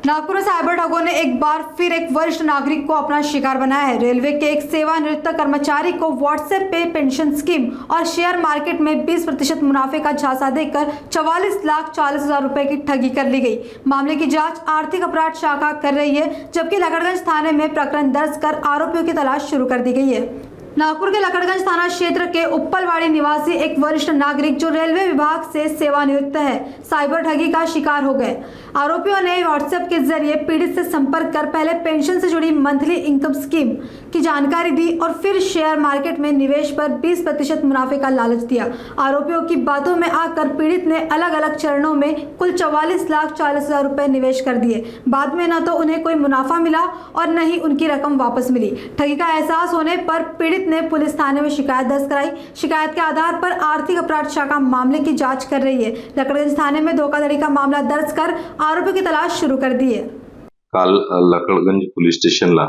नागपुर में साइबर ठगों ने एक बार फिर एक वरिष्ठ नागरिक को अपना शिकार बनाया है। रेलवे के एक सेवानिवृत्त कर्मचारी को व्हाट्सएप पे पेंशन स्कीम और शेयर मार्केट में 20% मुनाफे का झांसा देकर 44,40,000 रुपए की ठगी कर ली गई। मामले की जांच आर्थिक अपराध शाखा कर रही है, जबकि लकड़गंज थाने में प्रकरण दर्ज कर आरोपियों की तलाश शुरू कर दी गई है। नागपुर के लकड़गंज थाना क्षेत्र के उप्पलवाड़ी निवासी एक वरिष्ठ नागरिक जो रेलवे विभाग से सेवानिवृत्त है, साइबर ठगी का शिकार हो गए। आरोपियों ने व्हाट्सएप के जरिए पीड़ित से संपर्क कर पहले पेंशन से जुड़ी मंथली इनकम स्कीम की जानकारी दी और फिर शेयर मार्केट में निवेश पर 20% मुनाफे का लालच दिया। आरोपियों की बातों में आकर पीड़ित ने अलग अलग चरणों में कुल 44,40,000 रुपए निवेश कर दिए। बाद में न तो उन्हें कोई मुनाफा मिला और न ही उनकी रकम वापस मिली। ठगी का एहसास होने पर पीड़ित ने पुलिस थाने में शिकायत दर्ज कराई। शिकायत के आधार पर आर्थिक अपराध शाखा मामले की जांच कर रही है। लकड़गंज थाने में धोखाधड़ी का मामला दर्ज कर आरोपियों की तलाश शुरू कर दी है। काल लकड़गंज पोलीस स्टेशनला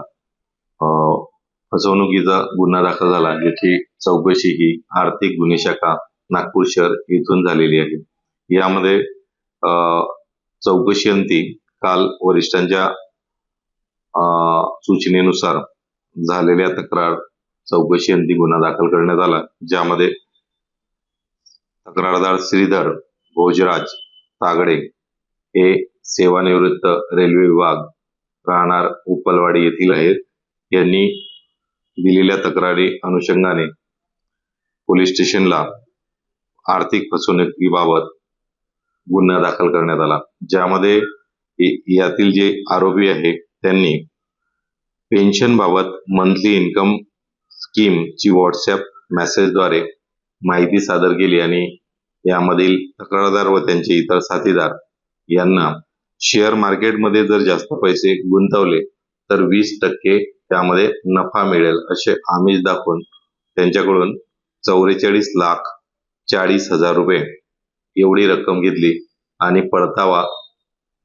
फसवणुकीचा गुन्हा दाखल झाला, ज्याची चौकशी ही आर्थिक गुन्हे शाखा नागपूर शहर येथून झालेली आहे। यामध्ये चौकशी अंती काल वरिष्ठांच्या सूचनेनुसार झालेल्या तक्रार चौकशी अंती गुन्हा दाखल करण्यात आला, ज्यामध्ये तक्रारदार श्रीधर भोजराज तागडे हे सेवानिवृत्त रेल्वे विभाग राहणार उप्पलवाडी येथील आहेत। यांनी दिलेल्या तक्रारी अनुषंगाने पोलीस स्टेशनला आर्थिक फसवणुकीबाबत गुन्हा दाखल करण्यात आला, ज्यामध्ये यातील जे आरोपी आहे त्यांनी पेन्शन बाबत मंथली इन्कम स्कीम ची व्हाट्सएप मेसेजद्वारे माहिती सादर केली आणि यामधील तक्रारदार व त्यांचे इतर साथीदार यांना शेअर मार्केटमध्ये जर जास्त पैसे गुंतवले तर 20% त्यामध्ये नफा मिळेल असे आमिष दाखवून त्यांच्याकडून 44,40,000 रुपये एवढी रक्कम घेतली आणि परतावा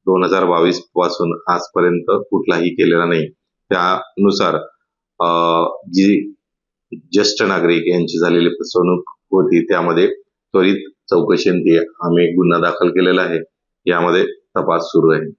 2022 पासून आजपर्यंत कुठलाही केलेला नाही। त्यानुसार जी ज्येष्ठ नागरिक यांची झालेली फसवणूक होती, त्यामध्ये त्वरित चौकशी अंती आम्ही गुन्हा दाखल केलेला आहे। यामध्ये तपास सुरू आहे।